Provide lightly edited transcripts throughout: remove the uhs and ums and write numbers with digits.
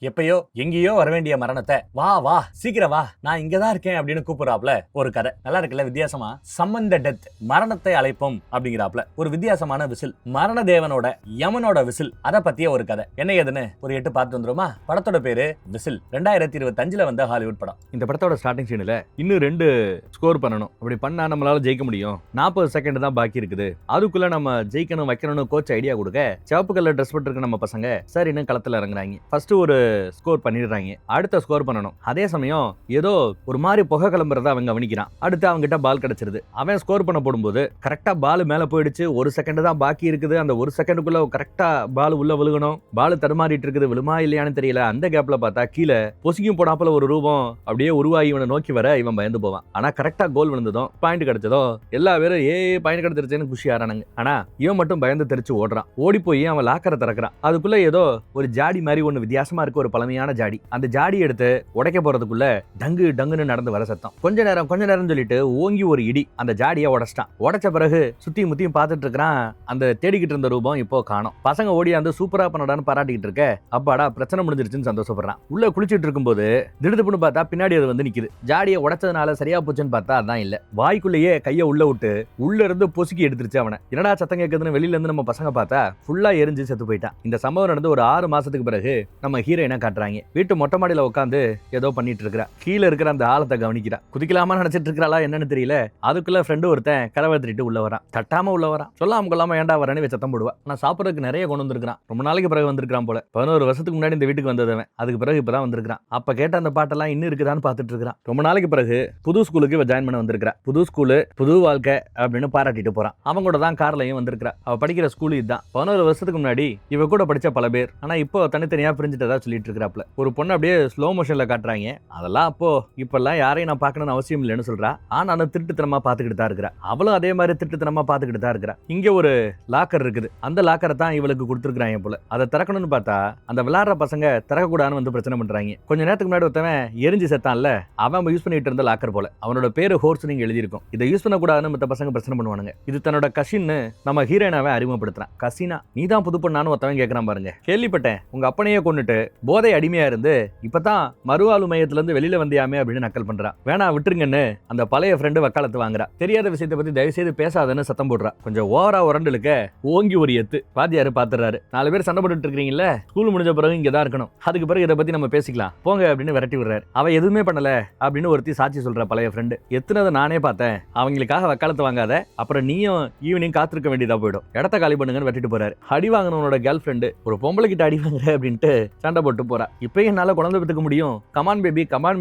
எப்பயோ எங்கேயோ வர வேண்டிய மரணத்தை வா வா சீக்கிரம் வா நான் இங்கதான் இருக்கேன் அப்படின்னு கூப்பிடுறாப்ல ஒரு கதை. நல்லா இருக்குல்ல, வித்தியாசமா சம்மந்த டெத் மரணத்தை அழைப்போம் அப்படிங்கிறாப்ல ஒரு வித்தியாசமான விசில், மரண தேவனோட யமனோட விசில். அதை பத்திய ஒரு கதை. என்ன ஏதுன்னு ஒரு 8 பார்த்து வந்துருமா. படத்தோட பேரு விசில். 2025 வந்த ஹாலிவுட் படம். இந்த படத்தோட ஸ்டார்டிங் சீன்ல இன்னும் 2 ஸ்கோர் பண்ணணும், அப்படி பண்ணா நம்மளால ஜெயிக்க முடியும், 40 செகண்ட் தான் பாக்கி இருக்குது, அதுக்குள்ள நம்ம ஜெயிக்கணும் வைக்கணும்னு கோச் ஐடியா கொடுக்க சிவப்பு கலர் ட்ரெஸ் போட்டு நம்ம பசங்க சரின்னு களத்துல இறங்குறாங்க. ஃபர்ஸ்ட் ஒரு ஸ்கோர் பண்ணிடுறாங்க, அடுத்த ஸ்கோர் பண்ணணும். அதே சமயம் ஏதோ ஒரு மாதிரி புகை கிளம்புறத அவங்க கவனிக்கிறான். அடுத்து அவங்க கிட்ட பால் கிடைச்சிருது. அவன் ஸ்கோர் பண்ண போடும்போது கரெக்டா பால் மேல போயிடுச்சு, 1 செகண்ட் தான் பாக்கி இருக்குது. அந்த 1 செகண்டுக்குள்ள கரெக்டா பால் உள்ள விழுகணும். பால் தடுமாறிட்டு இருக்குது, விழுமா இல்லையான்னு தெரியல. அந்த கேப்ல பார்த்தா கீழே பொசிக்கும் போடாப்புல ஒரு ரூபம் அப்படியே உருவாகி இவனை நோக்கி வர இவன் பயந்து போவான். ஆனா கரெக்டா கோல் விழுந்ததும் பாயிண்ட் கிடைச்சதும் எல்லா பேரும் பாயிண்ட் கிடைச்சிருச்சேன்னு குஷி ஆறானுங்க. ஆனா இவன் மட்டும் பயந்து தெரிச்சு ஓடுறான். ஓடி போய் அவன் லாக்கரை திறக்கிறான். அதுக்குள்ள ஏதோ ஒரு ஜாடி மாதிரி ஒண்ணு வித்தியாசமா இருக்கு, ஒரு பழமையான ஜாடி. அந்த ஜாடி எடுத்து உடைக்க போறதுக்குள்ள டங்கு டங்குன்னு நடந்து வர சத்தம். கொஞ்ச நேரம் சொல்லிட்டு ஓங்கி ஒரு இடி அந்த ஜாடியை உடைச்சிட்டான். உடைச்ச பிறகு சுத்தி முத்தியும் பார்த்துட்டு இருக்கிறான். அந்த தேடிக்கிட்டு இருந்த ரூபம் இப்போ காணோம். பசங்க ஓடியாந்து சூப்பரா பண்ணடான்னு பாராட்டிக்கிட்டு இருக்க, அப்பாடா பிரச்சனை முடிஞ்சிருச்சுன்னு சந்தோஷப்படுறான். உள்ள குளிச்சிட்டு இருக்கும்போது திடுதுப்புன்னு பார்த்தா பின்னாடி அது வந்து நிக்குது. ஜாடியை உடைச்சதுனால சரியா போச்சுன்னு பார்த்தா அதான் இல்ல, வாய்க்குள்ளேயே கையை உள்ள விட்டு உள்ள இருந்து பொசுக்கி எடுத்துருச்சு அவனை. என்னடா சத்தம் கேட்குதுன்னு வெளியில இருந்து நம்ம பசங்க பார்த்தா ஃபுல்லா எரிஞ்சு செத்து போயிட்டான். இந்த சம்பவம் நடந்து ஒரு 6 மாசத்துக்கு பிறகு நம்ம ஹீரோயினை காட்டுறாங்க. வீட்டு மொட்டை மாடியில உட்காந்து ஏதோ பண்ணிட்டு இருக்கிறா. கீழே இருக்கிற அந்த ஆழத்தை கவனிக்கிறா. குதிக்கலாமா நினைச்சிட்டு இருக்கிறாளா என்னன்னு தெரியல. அதுக்குள்ள ஃப்ரெண்டு ஒருத்தன் கதவை தட்டிட்டு உள்ள வரான். தட்டாம உள்ள வரான். சொல்லாம கொள்ளாம ஏன்டா வரேன்னு சத்தம் போடுவா. ஆனா சாப்பிடறதுக்கு நிறைய கொண்டு வந்திருக்கான். ரொம்ப நாளைக்கு பிறகு வந்திருக்கான் போல. 11 வருஷத்துக்கு முன்னாடி இந்த வீட்டுக்கு வந்தவன். அதுக்கு பிறகு இப்பதான் வந்திருக்கான். அப்ப கேட்ட அந்த பாட்டெல்லாம் இன்னும் இருக்குதான்னு பாத்துட்டு இருக்கான். ரொம்ப நாளைக்கு பிறகு புது ஸ்கூலுக்கு ஜாயின் பண்ண வந்திருக்கா. புது ஸ்கூலு புது வாழ்க்கை அப்படின்னு பாராட்டிட்டு போறான். அவங்க கூட தான் கார்லயும் வந்திருக்கா. அவ படிக்கிற ஸ்கூல் இதுதான். 11 வருஷத்துக்கு முன்னாடி இவ கூட படிச்ச பல பேர் ஆனா இப்போ தனித்தனியா பிரிஞ்சுட்டதா சொல்லிட்டு இருக்கிறாப்ல. ஒரு பொண்ணு அப்படியே ஸ்லோ மோஷன்ல காட்டுறாங்க. அதெல்லாம் அப்போ இப்பெல்லாம் யாரையும் நான் பார்க்கணும்னு அவசியம் இல்லைன்னு சொல்றா. ஆனா அந்த திருட்டுத்தனமா பாத்துக்கிட்டு தான் இருக்கிறா. அவளும் அதே மாதிரி திருட்டுத்தனமா பாத்துக்கிட்டு தான் இருக்கிறா. இங்க ஒரு லாக்கர் இருக்குது. அந்த லாக்கரை தான் இவளுக்கு கொடுத்துருக்காங்க போல. அதை திறக்கணும்னு பார்த்தா அந்த விளையாடுற பசங்க திறக்கக்கூடாதுன்னு வந்து பிரச்சனை பண்றாங்க. கொஞ்ச நேரத்துக்கு முன்னாடி ஒருத்தவன் எரிஞ்சு செத்தான்ல, அவன் யூஸ் பண்ணிட்டு இருந்த லாக்கர் போல. அவனோட பேரு ஹோர்ஸ் நீங்க எழுதியிருக்கும். இதை யூஸ் பண்ணக்கூடாதுன்னு மத்த பசங்க பிரச்சனை பண்ணுவானுங்க. இது தன்னோட கசின்னு நம்ம ஹீரோயினாவை அறிமுகப்படுத்துறான். கசினா நீ தான் புது பொண்ணான்னு ஒருத்தவன் கேட்கறான் பாருங்க. கேள்விப்பட்டேன் உங்க அப்பனையே கொண்டுட்டு போதை அடிமையா இருந்து இப்பதான் மறுவாழ்வு மையத்துல இருந்து வெளியில வந்தியாமே அப்படின்னு நக்கல் பண்றா. வேணா விட்டுருங்கன்னு அந்த பழைய ஃப்ரெண்டு வக்காலத்து வாங்குறா. தெரியாத விஷயத்தை பத்தி தயவு செய்து பேசாதன்னு சத்தம் போடுறா. கொஞ்சம் ஓவரா உரண்டலுக்க ஓங்கி ஒரு எத்து வாத்தியாரு பாத்துறாரு. 4 பேர் சண்டை போட்டுட்டு இருக்கீங்கல்ல, ஸ்கூல் முடிஞ்ச பிறகு இங்க தான் இருக்கணும், அதுக்கு பிறகு இதை பத்தி நம்ம பேசிக்கலாம் போங்க அப்படின்னு விரட்டி விடுறாரு. அவ எதுவுமே பண்ணல அப்படின்னு ஒருத்தி சாட்சி சொல்ற பழைய ஃப்ரெண்டு. எத்துனதை நானே பார்த்தேன், அவங்களுக்காக வக்காலத்து வாங்காத, அப்புறம் நீயும் ஈவினிங் காத்திருக்க வேண்டியதா போயிடும், இடத்த காலி பண்ணுங்கன்னு வெட்டிட்டு போறாரு. அடி வாங்கினவனோட கேர்ள் ஃப்ரெண்டு ஒரு பொம்பளை கிட்ட அடி வாங்குற அப்படின்ட்டு சண்டை போட்டு போறா. இப்ப என்னால குழந்தை பெற்றுக்க முடியும், கமான்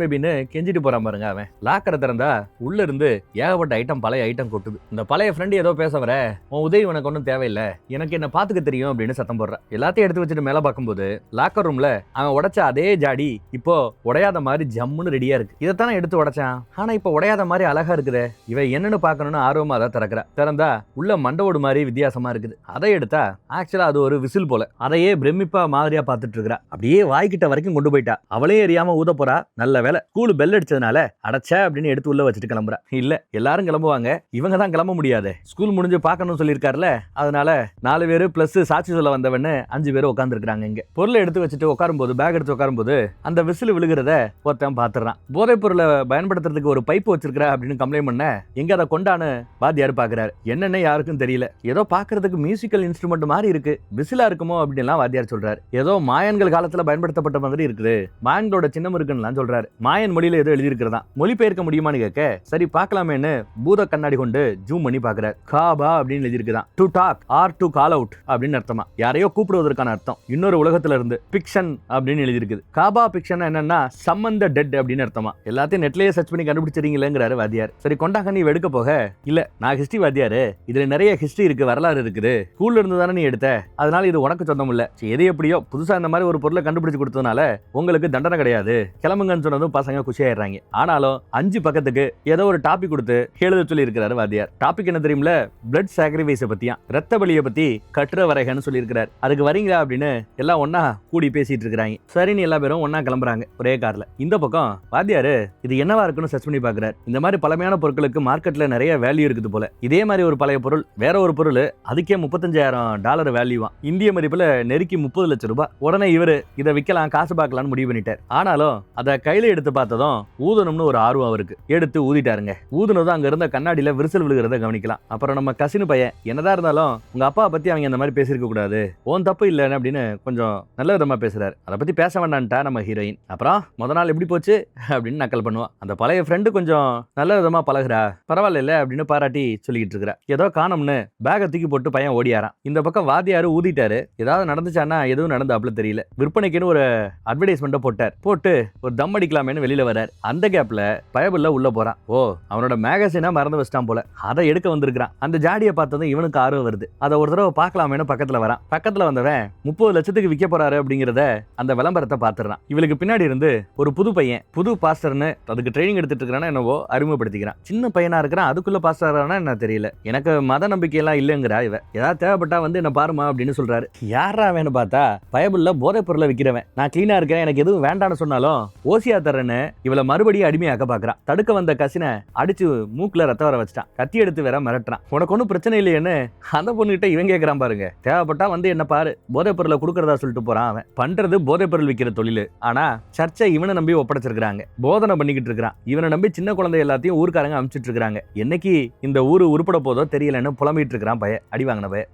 பேபின்னு கெஞ்சிட்டு போறான் பாருங்க. அவன் லாக்கரை திறந்தா உள்ள இருந்து ஏகப்பட்ட ஐட்டம், பழைய ஐட்டம் கொட்டுது. இந்த பழைய ஃப்ரெண்டு ஏதோ பேச வர, உன் உதவி உனக்கு ஒன்றும் தேவையில்லை, எனக்கு என்ன பாத்துக்க தெரியும் அப்படின்னு சத்தம் போடுறா. எல்லாத்தையும் எடுத்து வச்சுட்டு மேல பார்க்கும்போது லாக்கர் ரூம்ல அவன் உடைச்ச அதே ஜாடி இப்போ உடையாத மாதிரி ஜம்முன்னு ரெடியா இருக்கு. இதைத்தானே எடுத்து உடைச்சான், ஆனா இப்ப உடையாத மாதிரி அழகா இருக்குது. இவ என்னன்னு பாக்கணும்னு ஆர்வமா அதை திறக்கிறா. திறந்தா உள்ள மண்டவோடு மாதிரி வித்தியாசமா இருக்குது. அதை எடுத்தா ஆக்சுவலா அது ஒரு விசில் போல. அதையே பிரமிப்பா மாதிரியா பார்த்துட்டு இருக்கிறா. அப்படியே வாய்க்கிட்ட வரைக்கும் கொண்டு போயிட்டா. அவளே எரியாம ஊத போறா. நல்ல வேலை ஸ்கூல் பெல் அடிச்சதுனால அடைச்ச அப்படின்னு எடுத்து உள்ள வச்சுட்டு கிளம்புறா. இல்ல எல்லாரும் கிளம்புவாங்க, இவங்க தான் கிளம்ப முடியாது. ஸ்கூல் முடிஞ்சு பார்க்கணும்னு சொல்லியிருக்காருல, அதனால 4 பேரு பிளஸ் சாட்சி சொல்ல வந்தவன்னு 5 பேர் உட்கார்ந்து இருக்காங்க. இங்க பொருளை எடுத்து வச்சுட்டு உட்காரும்போது, பேக் எடுத்து உட்காரும்போது அந்த விசில் விழுகிறத ஒருத்தன் பாத்துறான். போதைப் பொருளை பயன்படுத்துறதுக்கு ஒரு பைப் வச்சிருக்கிற அப்படின்னு கம்ப்ளைண்ட் பண்ண, எங்க அதை கொண்டான்னு வாத்தியார் பாக்குறாரு. என்னன்னு யாருக்கும் தெரியல. ஏதோ பாக்குறதுக்கு மியூசிக்கல் இன்ஸ்ட்ருமெண்ட் மாதிரி இருக்கு, விசிலா இருக்குமோ அப்படின்னு வாத்தியார் சொல்றாரு. ஏதோ மாயன்கள் காலத்துல பயன்படுத்தப்பட்ட மாதிரி இருக்குது, மாயன்களோட சின்னம் இருக்குன்னு சொல்றாரு. மாயன் மொழியில ஏதோ எழுதி இருக்கிறதா. மொழிபெயர்க்க முடியுமான்னு கேட்க, சரி பார்க்கலாமேன்னு பூத கண்ணாடி கொண்டு ஜூம் பண்ணி பாக்குறாரு. காபா அப்படின்னு எழுதி இருக்குதான். To talk or to call out அப்படின்னு அர்த்தமா, யாரையோ கூப்பிடுவதற்கான அர்த்தம். இன்னொரு உலகத்துல இருந்து பிக்ஷன் அப்படின்னு எழுதி இருக்குது. காபா பிக்ஷன் என்னன்னா சம்மந்த டெட் அப்படின்னு அர்த்தமா. எல்லாத்தையும் நெட்லயே சர்ச் பண்ணி கண்டுபிடிச்சிருக்கீங்களேங்கிறாரு வாத்தியார். சரி கொண்டாங்க நீ எடுக்க போக, இல்ல நான் ஹிஸ்டரி வாத்தியாரு, இதுல நிறைய ஹிஸ்டரி இருக்கு, வரலாறு இருக்குது, ஸ்கூல்ல இருந்து தானே நீ எடுத்த, அதனால இது உனக்கு சொந்தம் இல்ல. எது எப்படியோ புதுசா இந்த மாதிரி ஒரு பொருளை கண்டுபிடிச்சு கொடுத்ததுனால உங்களுக்கு தண்டனை கிடையாது, கிளம்புங்கன்னு சொன்னதும் பசங்க குஷியாயிடுறாங்க. ஆனாலும் 5 பக்கத்துக்கு ஏதோ ஒரு டாபிக் கொடுத்து எழுத சொல்லி இருக்கிறாரு வாத்தியார். டாபிக் என்ன தெரியுமில, பிளட் சாக்ரிஃபைஸ் பத்தியா, ரத்த பலியை பத்தி கட்டுரை வரைகன்னு சொல்லி இருக்கிறார். அதுக்கு வரீங்களா அப்படின்னு எல்லாம் ஒன்னா கூடி பேசிட்டு இருக்காங்க. சரின்னு எல்லா பேரும் ஒன்னா கிளம்புறாங்க ஒரே கார்ல. இந்த பக்கம் வாத்தியாரு இது என்னவா இருக்குன்னு சர்ச் பண்ணி பாக்குறாரு. இந்த மாதிரி பழமையான பொருட்களுக்கு மார்க்கெட்ல நிறைய வேல்யூ இருக்குது போல. இதே மாதிரி ஒரு பழைய பொருள், வேற ஒரு பொருள், அதுக்கே $35,000 வேல்யூவா. இந்திய மதிப்புல நெருக்கி 30 லட்சம் ரூபாய். உடனே இவரு இத இதை விற்கலாம், காசு பார்க்கலாம்னு முடிவு பண்ணிட்டார். ஆனாலும் அதை கையில எடுத்து பார்த்ததும் ஊதணும்னு ஒரு ஆர்வம் அவருக்கு. எடுத்து ஊதிட்டாருங்க. ஊதுனதும் அங்க இருந்த கண்ணாடியில விரிசல் விழுகிறத கவனிக்கலாம். அப்புறம் நம்ம கசினு பையன் என்னதான் இருந்தாலும் உங்க அப்பா பத்தி அவங்க அந்த மாதிரி பேசிருக்க கூடாது, உன் தப்பு இல்லைன்னு அப்படின்னு கொஞ்சம் நல்ல விதமா பேசுறாரு. அதை பத்தி பேச வேண்டான்ட்டா நம்ம ஹீரோயின். அப்புறம் முத நாள் எப்படி போச்சு அப்படின்னு நக்கல் பண்ணுவான். அந்த பழைய ஃப்ரெண்டு கொஞ்சம் நல்ல விதமா பழகுறா, பரவாயில்ல அப்படின்னு பாராட்டி சொல்லிக்கிட்டு இருக்கிறா. ஏதோ காணும்னு பேகை தூக்கி போட்டு பையன் ஓடியாரான். இந்த பக்கம் வாத்தியாரு ஊதிட்டாரு. ஏதாவது நடந்துச்சானா எதுவும் நடந்தாப்புல தெரியல. விற்பனைக்குன்னு ஒரு அட்வர்டைஸ்மெண்ட்டை போட்டு ஒரு தம் அடிக்கலாமேன்னு வெளியில வரார். அந்த கேப்ல பயபுள்ள உள்ள போறான். ஓ, அவனோட மேகசினா மறந்து வச்சிட்டான் போல, அதை எடுக்க வந்திருக்கான். அந்த ஜாடியை பார்த்ததும் இவனுக்கு ஆர்வம் வருது. அதை ஒரு தடவை பார்க்கலாமேன்னு பக்கத்துல வரான். பக்கத்துல வந்தவன் 30 லட்சத்துக்கு விற்க போறாரு அப்படிங்கிறத அந்த விளம்பரத்தை பார்த்துறான். இவளுக்கு பின்னாடி இருந்து ஒரு புது பையன், புது பாஸ்டர்னு அதுக்கு ட்ரைனிங் எடுத்துட்டு இருக்கிறானா என்னவோ அறிமுகப்படுத்திக்கிறான். சின்ன பையனா இருக்கிறான், அதுக்குள்ள பாஸ்டரானா என்ன தெரியல. எனக்கு மத நம்பிக்கை எல்லாம் இல்லைங்கிறா இவ. ஏதாவது தேவைப்பட்டா வந்து என்ன பாருமா அப்படின்னு சொல்றாரு. யாரா வேணும் பார்த்தா பயபுள்ள போதை பொருளை விற்கிறவன். நான் கிளீனா இருக்கேன், எனக்கு எதுவும் வேண்டாம்னு சொன்னாலும் ஓசியா தரேன்னு இவளை மறுபடியும் அடிமையாக்க பாக்குறான். தடுக்க வந்த கசினை அடிச்சு மூக்குல ரத்த வர வச்சுட்டான். கத்தி எடுத்து வேற மிரட்டுறான். உனக்கு ஒன்னும் பிரச்சனை இல்லையேன்னு அந்த பொண்ணுகிட்ட இவன் கேட்கறான் பாருங்க. தேவைப்பட்டா வந்து என்ன பாரு, போதை பொருளை கொடுக்கறதா சொல்லிட்டு போறான். அவன் பண்றது போதை பொருள் விற்கிற தொழில். ஆனா சர்ச்சை இவனை நம்பி ஒப்படைச்சிருக்காங்க. போதனை பண்ணிக்கிட்டு இருக்கிறான். இவனை நம்பி சின்ன குழந்தை எல்லாத்தையும் ஊர்க்காரங்க அனுப்பிச்சிட்டு இருக்காங்க. என்னைக்கு இந்த ஊரு உருப்பட போதோ தெரியலன்னு புலம்பிட்டு இருக்கிறான் பையன், அடி வாங்கின பையன்.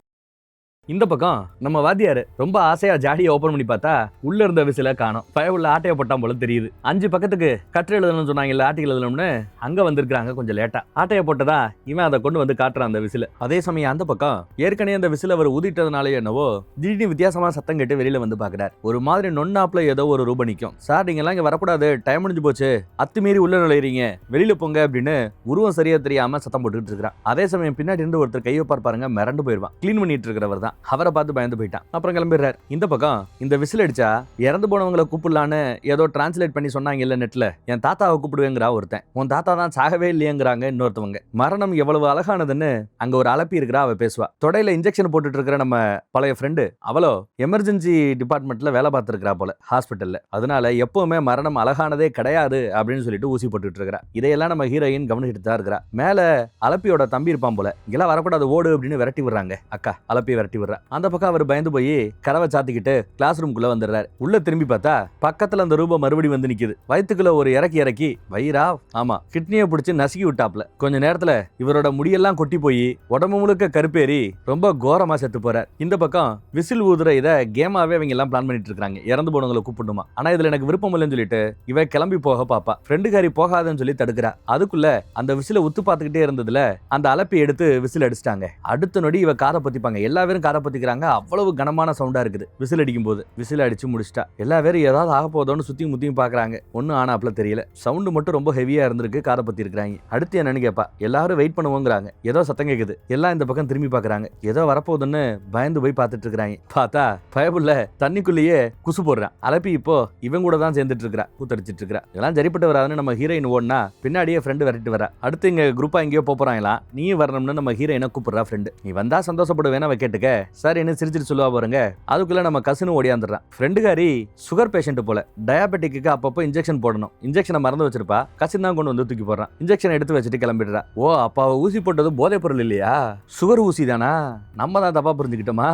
இந்த பக்கம் நம்ம வாத்தியாரு ரொம்ப ஆசையா ஜாடியை ஓபன் பண்ணி பார்த்தா உள்ள இருந்த விசில காணோம். பயவுள்ள ஆட்டைய போட்டான் போல தெரியுது. 5 பக்கத்துக்கு கற்று எழுதணும்னு சொன்னாங்கல்ல, ஆர்டிகல் எழுதணும்னு அங்க வந்திருக்காங்க கொஞ்சம் லேட்டா. ஆட்டைய போட்டதா இவன் அதை கொண்டு வந்து காட்டுறான் அந்த விசில. அதே சமயம் அந்த பக்கம் ஏற்கனவே அந்த விசில அவர் ஊதிட்டதுனாலே என்னவோ திடீர்னு வித்தியாசமா சத்தம் கேட்டு வெளியில வந்து பாக்குறாரு. ஒரு மாதிரி நொன்னாப்ல ஏதோ ஒரு ரூபா நிக்கும். சார் நீங்க எல்லாம் இங்க வரக்கூடாது, டைம் முடிஞ்சு போச்சு, அத்துமீறி உள்ள நுழையறீங்க, வெளியில போங்க அப்படின்னு உருவம் சரியா தெரியாம சத்தம் போட்டுட்டு இருக்கிறான். அதே சமயம் பின்னாடி இருந்து ஒருத்தர் கையை பாருங்க மிரண்டு போயிருவான். கிளீன் பண்ணிட்டு இருக்கிறவர் தான். அவரை பார்த்து பயந்து போயிட்டான். அப்புறம் கிளம்பிடுறாரு. இந்த பக்கம் இந்த விசில் அடிச்சா இறந்து போனவங்களை கூப்பிடலான்னு ஏதோ டிரான்ஸ்லேட் பண்ணி சொன்னாங்க நெட்ல. என் தாத்தாவை கூப்பிடுவேங்கிறா ஒருத்தன். உன் தாத்தா தான் சாகவே இல்லையேங்கிறாங்க இன்னொருத்தவங்க. மரணம் எவ்வளவு அழகானதுன்னு அங்க ஒரு அலப்பி இருக்கிறா, அவ பேசுவா. தொடையில இன்ஜெக்ஷன் போட்டுட்டு இருக்கிற நம்ம பழைய ஃப்ரெண்டு அவளோ எமர்ஜென்சி டிபார்ட்மெண்ட்ல வேலை பார்த்துருக்கா போல ஹாஸ்பிட்டல்ல. அதனால எப்பவுமே மரணம் அழகானதே கிடையாது அப்படின்னு சொல்லிட்டு ஊசி போட்டுட்டு இருக்கிறா. இதையெல்லாம் நம்ம ஹீரோயின் கவனிச்சுட்டு தான் இருக்கிறா. மேல அலப்பியோட தம்பி இருப்பான் போல. இங்கெல்லாம் வரக்கூடாது ஓடு அப்படின்னு விரட்டி விடுறாங்க. அக்கா அலப்பி விரட்டி விடுறா. அந்த பக்கம் அவர் பயந்து போய் கதவை சாத்திக்கிட்டு கிளாஸ் ரூம்குள்ள வந்துடுறாரு. உள்ள திரும்பி பார்த்தா பக்கத்துல அந்த ரூபா மறுபடி வந்து நிக்குது. வயிற்றுக்குள்ள ஒரு இறக்கி வயிறா ஆமா கிட்னியை பிடிச்சி நசுக்கி விட்டாப்ல. கொஞ்ச நேரத்துல இவரோட முடியெல்லாம் கொட்டி போய் உடம்பு முழுக்க கருப்பேறி ரொம்ப கோரமா செத்து போறார். இந்த பக்கம் விசில் ஊதுற இதை கேமாவே அவங்க எல்லாம் பிளான் பண்ணிட்டு இருக்காங்க. இறந்து போனவங்களை கூப்பிடணுமா. ஆனா இதுல எனக்கு விருப்பம் இல்லைன்னு சொல்லிட்டு இவ கிளம்பி போக பாப்பா. ஃப்ரெண்டுக்காரி போகாதுன்னு சொல்லி தடுக்கிறா. அதுக்குள்ள அந்த விசில உத்து பார்த்துக்கிட்டே இருந்ததுல அந்த அலப்பி எடுத்து விசில் அடிச்சிட்டாங்க. அடுத்த நொடி இவ காதை பத்திப்பாங்க. எல்லா பேரும் காதை பத்திக்கிறாங்க. அவ்வளவு கனமான சவுண்டா இருக்குது விசில் அடிக்கும் போது. விசில் அடிச்சு முடிச்சிட்டா. எல்லா பேரும் ஏதாவது ஆக போதோன்னு சுத்தி முத்தியும் பாக்குறாங்க. ஒன்னும் ஆனாப்ல தெரியல. சவுண்டு மட்டும் ரொம்ப ஹெவியா இருந்திருக்கு. காதை பத்தி இருக்கிறாங்க. அடுத்து என்னன்னு கேப்பா. எல்லாரும் வெயிட் பண்ணுவோங்கிறாங்க. ஏதோ சத்தம் கேக்குது. எல்லாம் இந்த பக்கம் திரும்பி பாக்குறாங்க. ஏதோ வரப்போகுதுன்னு பயந்து போய் பார்த்துட்டு இருக்காங்க. பார்த்தா பயபுள்ள தண்ணிக்குள்ளேயே குசு போடுறான். அலப்பி இப்போ இவன் கூட தான் சேர்ந்துட்டு இருக்கா, கூத்தடிச்சிட்டு இருக்கா. இதெல்லாம் சரிப்பட்டு வராதுன்னு நம்ம ஹீரோயின் ஓடுனா பின்னாடியே ஃப்ரெண்டு விரட்டி வரா. அடுத்து இங்க குரூப்பா எங்கேயோ போறாங்களாம். நீயும் வரணும்னு நம்ம ஹீரோயினை கூப்பிடுறா ஃப்ரெண்டு. நீ வந்தா சந்தோஷப்படுவேன்னு அவ கேட்டுக்க சார் என்ன சிரிச்சிட்டு சொல்லுவா பாருங்க. அதுக்குள்ள நம்ம கசினு ஓடியாந்துடுறான். ஃப்ரெண்டுகாரி சுகர் பேஷண்ட் போல. டயாபெட்டிக்கு அப்பப்போ இன்ஜெக்ஷன் போடணும். இன்ஜெக்ஷனை மறந்து வச்சிருப்பா. கசின் தான் கொண்டு வந்து தூக்கி போடுறான். இன்ஜெக்ஷன் எடுத்து வச்சுட்டு கிளம்பிடுறா. ஓ அப்பா ஊசி போட்டது போதை பொருள் இல்லையா, சுகர் ஊசி தானா? நம்ம தான் தப்பா புரிஞ்சுக்கிட்டோமா?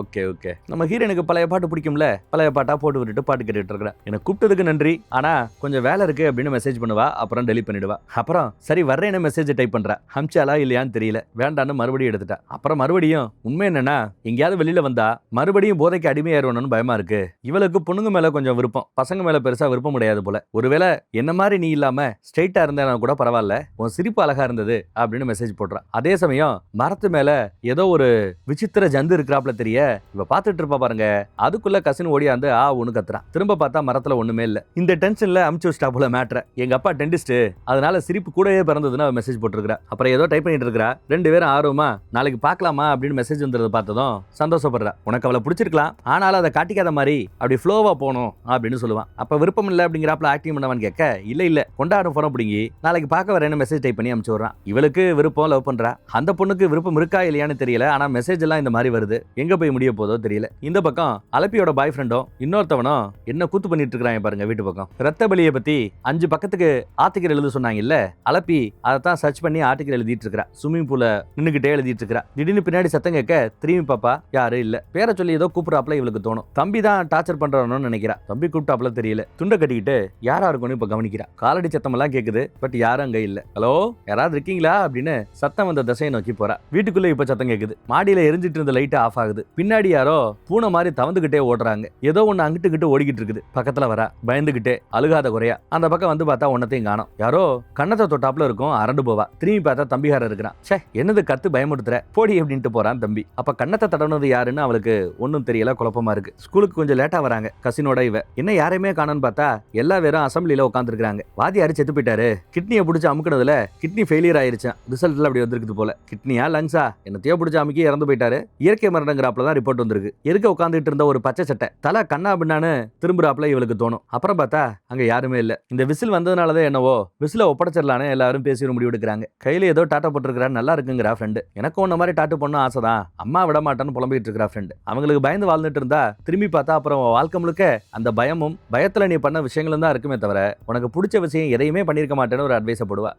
Okay okay. நம்ம ஹீரோனுக்கு பழைய பாட்டு பிடிக்கும்ல, பழைய பாட்டா போட்டு விட்டுட்டு பாட்டு கேட்டுட்டு இருக்கிறேன். எனக்கு கூப்பிட்டதுக்கு நன்றி, ஆனா கொஞ்சம் வேலை இருக்கு அப்படின்னு மெசேஜ் பண்ணுவா. அப்புறம் டெலிட் பண்ணிடுவா. அப்புறம் சரி வர்றேன்னு மெசேஜ் டைப் பண்றா. அமிச்சாலா இல்லையான்னு தெரியல. வேண்டான்னு மறுபடியும் எடுத்துட்டா. அப்புறம் மறுபடியும் உண்மை என்னன்னா எங்கேயாவது வெளியில வந்தா மறுபடியும் போதைக்கு அடிமையாயிருவணும்னு பயமா இருக்கு. இவளுக்கு பொண்ணுங்க மேல கொஞ்சம் விருப்பம், பசங்க மேல பெருசா விருப்பம் கிடையாது போல. ஒருவேளை என்ன மாதிரி நீ இல்லாம ஸ்ட்ரைட்டா இருந்தா கூட பரவாயில்ல, உன் சிரிப்பு அழகா இருந்தது அப்படின்னு மெசேஜ் போடுறான். அதே சமயம் மரத்து மேல ஏதோ ஒரு விசித்திர ஜந்து இருக்கிறாப்ல தெரிய இவ பாத்துட்டு இருப்பா பாருங்க. அதுக்குள்ள கசின் ஓடியாந்து ஒண்ணு கத்துறான். திரும்ப பார்த்தா மரத்துல ஒண்ணுமே இல்ல. இந்த டென்ஷன்ல அமுச்சு வச்சிட்டா போல மேட்ர. எங்க அப்பா டென்டிஸ்ட், அதனால சிரிப்பு கூடவே பிறந்ததுன்னு மெசேஜ் போட்டுருக்கா. அப்புறம் ஏதோ டைப் பண்ணிட்டு இருக்கா. 2 பேரும் ஆர்வமா நாளைக்கு பாக்கலாமா அப்படின்னு மெசேஜ் வந்ததை பார்த்ததும் சந்தோஷப்படுறா. உனக்கு அவளை பிடிச்சிருக்கலாம், ஆனாலும் அதை காட்டிக்காத மாதிரி அப்படி ஃப்ளோவா போகணும் அப்படின்னு சொல்லுவான். அப்ப விருப்பம் இல்லை அப்படிங்கிறாப்ல ஆக்டிங் பண்ணவன் கேட்க இல்ல கொண்டாடும் போன பிடிங்கி நாளைக்கு பார்க்க வரேன்னு மெசேஜ் டைப் பண்ணி அனுப்பிச்சு விடுறான். இவளுக்கு விருப்பம், லவ் பண்றா. அந்த பொண்ணுக்கு விருப்பம் இருக்கா இல்லையான்னு தெரியல. ஆனா மெசேஜ் எல்லாம் இந்த மாதிரி வருது. எங்க போய் முடிய போதோ தெரியல. இந்த பக்கம் அலப்பியோட பாய் ஃப்ரெண்டும் இன்னொருத்தவனும் என்ன கூத்து பண்ணிட்டு இருக்காங்க பாருங்க. வீட்டு பக்கம் ரத்த பலியை பத்தி 5 பக்கத்துக்கு ஆர்டிகல் எழுத சொன்னாங்க இல்ல, அலப்பி அதை தான் சர்ச் பண்ணி ஆர்டிகல் எழுதிட்டு இருக்கா. ஸ்விம்மிங் பூல நின்னுகிட்டே எழுதிட்டு இருக்கா. திடீர்னு பின்னாடி சத்தம் கேட்க திரும்பி திரும்பி பாப்பா யாரும் இல்ல. பேரை சொல்லி ஏதோ கூப்பிடாப்ல இவளுக்கு தோணும். தம்பி தான் டார்ச்சர் பண்றானு நினைக்கிறா. தம்பி கூப்பிட்டாப்ல தெரியல. துண்டை கட்டிக்கிட்டு யாரா இருக்கும்னு இப்ப கவனிக்கிறா. காலடி சத்தம் எல்லாம் கேக்குது. பட் யாரும் அங்க இல்ல. ஹலோ யாராவது இருக்கீங்களா அப்படின்னு சத்தம் வந்த திசையை நோக்கி போறா. வீட்டுக்குள்ள இப்ப சத்தம் கேக்குது. மாடியில எரிஞ்சிட்டு இருந்த லைட் ஆஃப் ஆகுது. பின்னாடி யாரோ பூனை மாதிரி தவந்துகிட்டே ஓடுறாங்க. ஏதோ ஒண்ணு அங்கிட்டு கிட்ட ஓடிக்கிட்டு இருக்குது. பக்கத்துல வரா. பயந்துகிட்டே அழுகாத குறையா. அந்த பக்கம் வந்து பார்த்தா ஒன்னத்தையும் காணோம். யாரோ கண்ணத்தை தொட்டாப்ல இருக்கும். அரண்டு போவா. திரும்பி பார்த்தா தம்பிகாரர் இருக்கிறான். சே என்னது கத்து பயமுடுத்துற போடி அப்படின்ட்டு போறான் தம்பி. அப்ப கண்ணத்தை தடவுனது யாருன்னு அவளுக்கு ஒன்னும் தெரியல. குழப்பமா இருக்கு. ஸ்கூலுக்கு கொஞ்சம் லேட்டா வராங்க. கசினோட இவ என்ன யாரையுமே காணோன்னு பார்த்தா எல்லா பேரும் அசம்பிளில உட்கார்ந்து இருக்காங்க. வாதியாரு செத்து போயிட்டாரு. கிட்னியை பிடிச்சி அமுக்குனதுல கிட்னி ஃபெயிலியர் ஆயிருச்சு. ரிசல்ட்ல அப்படி வந்திருக்குது போல. கிட்னியா லங்ஸா என்னத்தையோ பிடிச்சி அமுக்கி இறந்து போயிட்டாரு. இயற்கை மரணங்கிறாப்ல தான் ரிப்போர்ட் வந்திருக்கு. எதுக்க உட்காந்துட்டு இருந்த ஒரு பச்சை சட்டை தலை கண்ணா பின்னான்னு திரும்புறாப்ல இவளுக்கு தோணும். அப்புறம் பார்த்தா அங்க யாருமே இல்ல. இந்த விசில் வந்ததுனாலதான் என்னவோ விசில ஒப்படைச்சிடலான்னு எல்லாரும் பேசி முடிவு எடுக்கிறாங்க. கையில ஏதோ டாட்டா போட்டுருக்கா. நல்லா இருக்குங்கிறா ஃப்ரெண்டு. எனக்கு ஒன்ன மாதிரி டாட்டு பண்ண ஆசைதான். அம்மா விட மாட்டான்னு புலம்பிட்டு இருக்கிறா ஃப்ரெண்டு. அவங்களுக்கு பயந்து வாழ்ந்துட்டு இருந்தா திரும்பி பார்த்தா அப்புறம் வாழ்க்கை முழுக்க அந்த பயமும் பயத்துல நீ பண்ண விஷயங்களும் தான் இருக்குமே தவிர உனக்கு பிடிச்ச விஷயம் எதையுமே பண்ணிருக்க மாட்டேன்னு ஒரு அட்வைஸை போடுவா.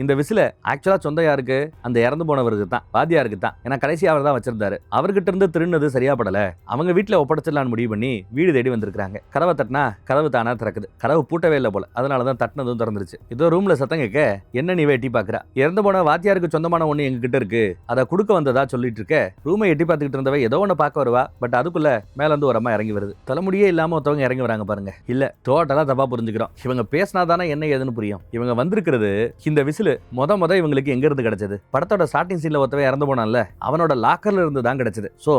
இந்த விசில ஆக்சுவலா சொந்த யாருக்கு? அந்த இறந்து போனவருக்கு தான், வாத்தியாருக்கு தான். ஏன்னா கடைசி அவர் தான் வச்சிருந்தாரு. அவர்கிட்ட இருந்து திருநது சரியா படல. அவங்க வீட்டுல ஒப்படைச்சிடலான்னு முடிவு பண்ணி வீடு தேடி வந்திருக்காங்க. கதவை தட்டினா கதவு தானா திறக்குது. கதவு பூட்டவே இல்லை போல. அதனாலதான் தட்டினதும் திறந்துருச்சு. ஏதோ ரூம்ல சத்தம் கேட்க என்ன நீ எட்டி பாக்குறா. இறந்து போன வாத்தியாருக்கு சொந்தமான ஒண்ணு எங்க கிட்ட இருக்கு. அதை கொடுக்க வந்ததா சொல்லிட்டு இருக்க. ரூமை எட்டி பார்த்துக்கிட்டு இருந்தவ ஏதோ ஒண்ணு பார்க்க வருவா. பட் அதுக்குள்ள மேல இருந்து ஒரு அம்மா இறங்கி வருது. தலைமுடியே இல்லாம ஒருத்தவங்க இறங்கி வராங்க பாருங்க. இல்ல டோட்டலா தப்பா புரிஞ்சுக்கிறோம். இவங்க பேசினாதானே என்ன ஏதுன்னு புரியும். இவங்க வந்திருக்கிறது இந்த விசில் முத இவங்களுக்கு எங்க இருந்து கிடைச்சது? படத்தோட ஸ்டார்டிங் சீன்ல ஒருத்தவே இறந்து போனான்ல, அவனோட லாக்கர்ல இருந்து தான் கிடைச்சது. சோ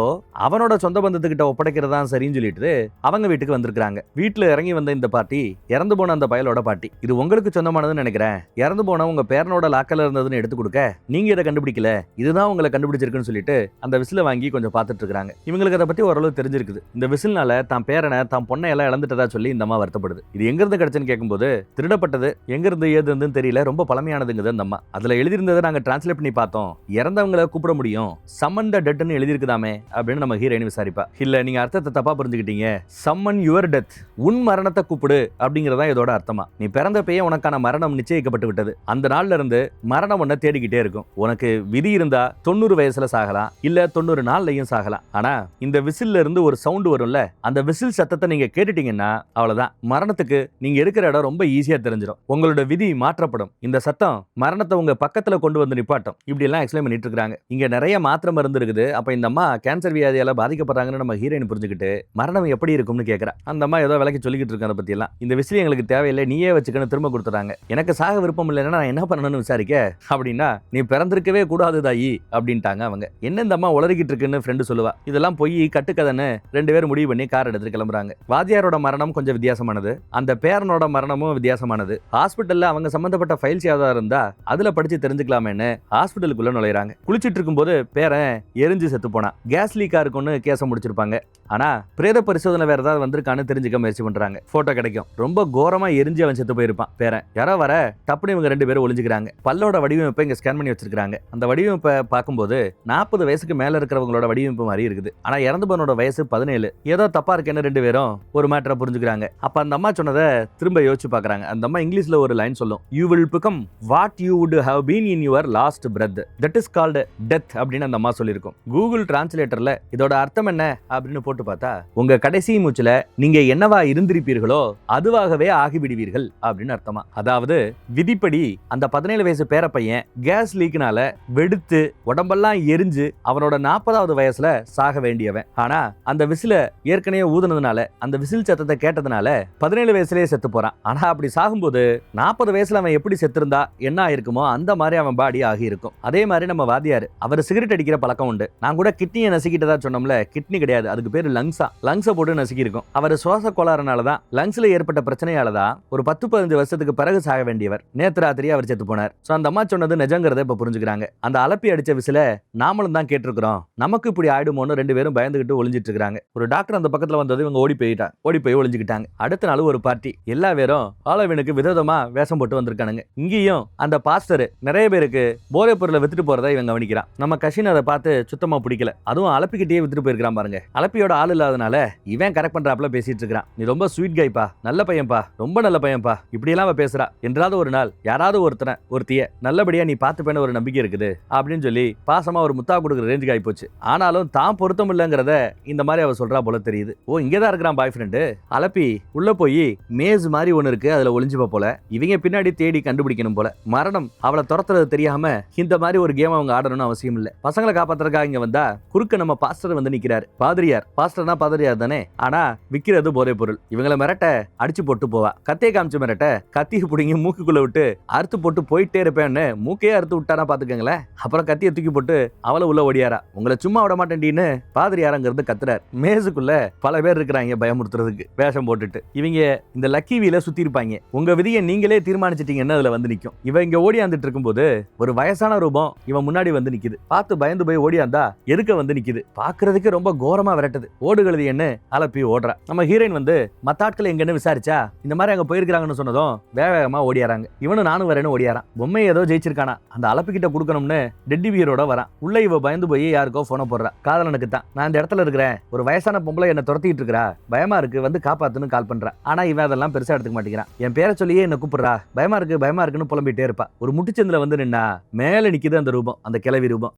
அவனோட சொந்த பந்தத்துக்கிட்ட ஒப்படைக்கிறதா சரின்னு சொல்லிட்டு அவங்க வீட்டுக்கு வந்திருக்காங்க. வீட்டுல இறங்கி வந்த இந்த பாட்டி இறந்து போன அந்த பயலோட பாட்டி. இது உங்களுக்கு சொந்தமானதுன்னு நினைக்கிறேன். இறந்து போன உங்க பேரனோட லாக்கர்ல இருந்ததுன்னு எடுத்து கொடுக்க நீங்க இதை கண்டுபிடிக்கல, இதுதான் உங்களை கண்டுபிடிச்சிருக்குன்னு சொல்லிட்டு அந்த விசில வாங்கி கொஞ்சம் பார்த்துட்டு இருக்காங்க. இவங்களுக்கு அதை பத்தி ஓரளவு தெரிஞ்சிருக்குது. இந்த விசில்னால தான் பேரனை தான் பொண்ணை எல்லாம் இழந்துட்டதா சொல்லி இந்த அம்மா வருத்தப்படுது. இது எங்க இருந்து கிடைச்சுன்னு கேட்கும்போது திருடப்பட்டது எங்க இருந்து ஏது இருந்துன்னு தெரியல, ரொம்ப பழமையானதுங்குது அந்த அம்மா. அதுல எழுதியிருந்ததை நாங்க டிரான்ஸ்லேட் பண்ணி பார்த்தோம். இறந்தவங்களை கூப்பிட முடியும், சம்மன் த டெத்னு எழுதியிருக்குதாமே அப்படின்னு நம்ம ஹீரோயின் விசாரிப்பா. இல்ல நீங்க அர்த்தத்தை தப்பா புரிஞ்சுக்கிட்டீங்க. சம்மன் யுவர் டெத், உன் மரணத்தை கூப்பிடு அப்படிங்கறதா இதோட அர்த்தமா. நீ பிறந்தப்பயே உனக்கான மரணம் நிச்சயிக்கப்பட்டு விட்டது. அந்த நாள்ல இருந்து மரணம் ஒன்ன தேடிக்கிட்டே இருக்கும். உனக்கு விதி இருந்தா 90 வயசுல சாகலாம், இல்ல 90 நாள்லயும் சாகலாம். ஆனா இந்த விசில்ல இருந்து ஒரு சவுண்ட் வரும்ல, அந்த விசில் சத்தத்தை நீங்க கேட்டுட்டீங்கன்னா அவ்வளவுதான், மரணத்துக்கு நீங்க இருக்கிற இடம் ரொம்ப ஈஸியா தெரிஞ்சிடும். உங்களோட விதி மாற்றப்படும். இந்த சத்தம் மரணத்தை உங்க பக்கத்துல கொண்டு வந்து நிப்பாட்டும். இப்படி எல்லாம் எக்ஸ்பிளைன் பண்ணிட்டு இருக்காங்க. இங்க நிறைய மாத்திரை மருந்து இருக்குது. அப்ப இந்த அம்மா கேன்சர் வியாதியால பாதிக்கப்படுறாங்கன்னு நம்ம ஹீரோயின் புரிஞ்சுக்கிட்டு மரணம் எப்படி இருக்கும்னு கேட்கறா. அந்த அம்மா ஏதோ விலைக்கு சொல்லிக்கிட்டு இருக்க. அதை பத்தி எல்லாம் இந்த விசில் எங்களுக்கு தேவையில்லை, நீயே வச்சுக்கன்னு திரும்ப கொடுத்துறாங்க. எனக்கு சாக விருப்பம் இல்லைன்னா நான் என்ன பண்ணணும்னு விசாரிக்க அப்படின்னா நீ பிறந்திருக்கவே கூடாது தாயி அப்படின்ட்டாங்க அவங்க. என்ன இந்த அம்மா உளறிக்கிட்டு இருக்குன்னு ஃப்ரெண்டு சொல்லுவா. இதெல்லாம் போய் கட்டுக்கதைன்னு ரெண்டு பேரும் முடிவு பண்ணி கார் எடுத்து கிளம்புறாங்க. வாத்தியாரோட மரணம் கொஞ்சம் வித்தியாசமான, அந்த பேரனோட மரணமும் வித்தியாசமானது. ஹாஸ்பிட்டல்ல அவங்க சம்பந்தப்பட்ட ஃபைல்ஸ் ஏதாவது இருந்தா அதுல படிச்சு தெரிஞ்சுக்கலாமேன்னு ஹாஸ்பிட்டலுக்குள்ள நுழைறாங்க. குளிச்சிட்டு இருக்கும்போது பேரன் எரிஞ்சு செத்து போனா. கேஸ் லீக்கா இருக்குன்னு கேஸ முடிச்சிருப்பாங்க. ஆனா பிரேத பரிசோதனை வேற ஏதாவது வந்திருக்கான்னு தெரிஞ்சுக்க முயற்சி பண்றாங்க. போட்டோ கிடைக்கும். ரொம்ப கோரமா எரிஞ்சு அவன் செத்து போயிருப்பான் பேரன். யாரோ வர டப்புனு இவங்க ரெண்டு பேரும் ஒளிஞ்சுக்கிறாங்க. பல்லோட வடிவமைப்பை இங்க ஸ்கேன் பண்ணி வச்சிருக்காங்க. அந்த வடிவமைப்பை பார்க்கும்போது 40 வயசுக்கு மேல இருக்கிறவங்களோட வடிவமைப்பு மாதிரி இருக்குது. ஆனா இறந்து போனோட வயசு 17. ஏதோ தப்பா இருக்குன்னு ரெண்டு பேரும் ஒரு மேட்டரை புரிஞ்சுக்கிறாங்க. அப்ப அந்த அம்மா சொன்னதை திரும்ப யோசிச்சு பாக்குறாங்க. அந்த அம்மா இங்கிலீஷ்ல ஒரு லைன் சொல்லும். You will become what you would have been in your last breath. That is called death அப்படின்னு அந்த அம்மா சொல்லியிருக்கும். கூகுள் டிரான்ஸ்லேட்டர்ல இதோட அர்த்தம் என்ன அப்படின்னு போட்டு பார்த்தா உங்க கடைசி மூச்சுல நீங்க என்னவா இருந்திருப்பீர்களோ அதுவாகவே ஆகிவிடுவீர்கள் அப்படின்னு அர்த்தமா. அதாவது விதிப்படி அந்த 17 வயசு பேர பையன் கேஸ் லீக்னால வெடித்து உடம்பெல்லாம் எரிஞ்சு அவனோட 40வது வயசுல சாக வேண்டியவன். ஆனா அந்த விசில ஏற்கனவே ஊதுனதுனால அந்த விசில் சத்தத்தை கேட்டதுனால 17 வயசுலயே செத்து போறான். ஆனா அப்படி சாகும்போது 40 வயசுல அவன் எப்படி செத்துருந்தா என்ன ஆயிருக்குமோ அந்த மாதிரி அவன் பாடி ஆகி இருக்கும். அதே மாதிரி நம்ம வாத்தியார் அவர் சிகரெட் அடிக்கிற பழக்கம் உண்டு. நான் கூட கிட்னியை நசுக்கிட்டதா சொன்னோம்ல, கிட்னி கிடையாது, அதுக்கு பேரு லங்ஸா. லங்ஸை போட்டு நசுக்கி இருக்கும். அவர் சுவாச கோளாறுனாலதான் லங்ஸ்ல ஏற்பட்ட பிரச்சனையாலதான் ஒரு 10-15 வருஷத்துக்கு பிறகு சாக வேண்டியவர். நேத்து ராத்திரி அவர் செத்து போனார். சோ அந்த அம்மா சொன்னது நிஜங்கிறத இப்ப புரிஞ்சுக்கிறாங்க. அந்த அலப்பி அடிச்ச விசில நாமளும் தான் கேட்டிருக்கிறோம், நமக்கு இப்படி ஆயிடுமோன்னு ரெண்டு பேரும் பயந்துகிட்டு ஒளிஞ்சிட்டு இருக்காங்க. ஒரு டாக்டர் அந்த பக்கத்துல வந்தது இவங்க ஓடி போய் ஒளிஞ்சுக்கிட்டாங்க. அடுத்த நாள் ஒரு பார்ட்டி. எல்லா பேரும் ஹாலோவீனுக்கு விதவிதமா வேஷம் போட்டு வந்திருக்கானுங்க. இங்கேயும் அந்த பாஸ்டர் நிறைய பேருக்கு போதைப் பொருளை வித்துட்டு போறதை இவன் கவனிக்கிறான். நம்ம கஷின் அதை பார்த்து சுத்தமா பிடிக்கல. அதுவும் அலப்பிக்கிட்டே வித்துட்டு போயிருக்கான் பாருங்க. அலப்பியோட ஆள் இல்லாதனால இவன் கரெக்ட் பண்றாப்ல பேசிட்டு இருக்கான். நீ ரொம்ப ஸ்வீட் கைப்பா, நல்ல பையன்பா, ரொம்ப நல்ல பையன்பா, இப்படி எல்லாம் அவ பேசுறா. என்றாவது ஒரு நாள் யாராவது ஒருத்திய நல்லபடியா நீ பார்த்துப்பேன்னு ஒரு நம்பிக்கை இருக்குது அப்படின்னு சொல்லி பாசமா ஒரு முத்தா கொடுக்குற ரேஞ்சுக்கு ஆகி போச்சு. ஆனாலும் தான் பொருத்தம் இல்லைங்கிறத இந்த மாதிரி அவ சொல்றா போல தெரியுது. ஓ, இங்கதான் இருக்கிறான் பாய் ஃப்ரெண்டு. அலப்பி உள்ள போய் மேஸ் மாதிரி ஒண்ணு இருக்கு, அதுல ஒளிஞ்சுப்பா போல. இவங்க பின்னாடி தேடி கண்டுபிடிக்கணும் போல. மரணம் அவளை துரத்துறது தெரியாம இந்த மாதிரி ஒரு கேம் அவங்க ஆடணும்னு அவசியம் இல்ல. பசங்களை காப்பாத்துறதுக்காக இங்க வந்தா குறுக்க நம்ம பாஸ்டர் வந்து நிக்கிறாரு. பாதிரியார், பாஸ்டர்னா பாதிரியார் தானே, ஆனா விக்கிறது போதைப் பொருள். இவங்களை மிரட்ட அடிச்சு போட்டு போவா. கத்தியை காமிச்சு மிரட்ட கத்தியை பிடிங்கி மூக்குக்குள்ள விட்டு அறுத்து போட்டு போயிட்டே இருப்பேன்னு மூக்கையே அறுத்து விட்டானா பாத்துக்கங்களேன். அப்புறம் கத்தியை தூக்கி போட்டு அவளை உள்ள ஓடியாரா. உங்களை சும்மா விட மாட்டேன்னு பாதிரியாரங்கிறது கத்துறாரு. மேசுக்குள்ள பல பேர் இருக்கிறாங்க பயமுறுத்துறதுக்கு வேஷம் போட்டுட்டு. இவங்க இந்த லக்கி வீல சுத்தி இருப்பாங்க. உங்க விதியை நீங்களே தீர்மானிச்சிட்டீங்கன்னு அதுல வந்து நிக்கும். இவன் இங்க ஓடியாந்துட்டு இருக்கும்போது ஒரு வயசான ரூபம் இவன் முன்னாடி வந்து நிக்குது. பார்த்து பயந்து போய் ஓடியாந்தா எதுக்க வந்து நிக்குது. பாக்குறதுக்கு ரொம்ப கோரமா விரட்டுது. ஓடுகிறது என்ன அலப்பி ஓடுறா. நம்ம ஹீரோயின் வந்து மத்த ஆட்கள் எங்கன்னு விசாரிச்சா இந்த மாதிரி அங்க போயிருக்காங்கன்னு சொன்னதும் வேகமா ஓடியாராங்க. இவனும் நானும் வரேன்னு ஓடியாரான். பொம்மை ஏதோ ஜெயிச்சிருக்கானா, அந்த அலப்பி கிட்ட கொடுக்கணும்னு டெட்டி பியரோட வரான். உள்ள இவ பயந்து போய் யாருக்கோ போன போடுறா. காதலனுக்கு தான். நான் இந்த இடத்துல இருக்கிறேன், ஒரு வயசான பொம்பளை என்ன துரத்திட்டு இருக்கா, பயமா இருக்கு, வந்து காப்பாத்துன்னு கால் பண்றா. ஆனா இவன் அதெல்லாம் பெருசா எடுத்துக்க மாட்டேங்கிறான். என் பேரை சொல்லியே என்ன கூப்பிடுறா, பயமா இருக்குன்னு புலம்பிட்டே இருப்பா. ஒரு முட்டுச்சந்தில வந்து நின்னா மேல நிக்குது அந்த ரூபம், அந்த கிளவி ரூபம்.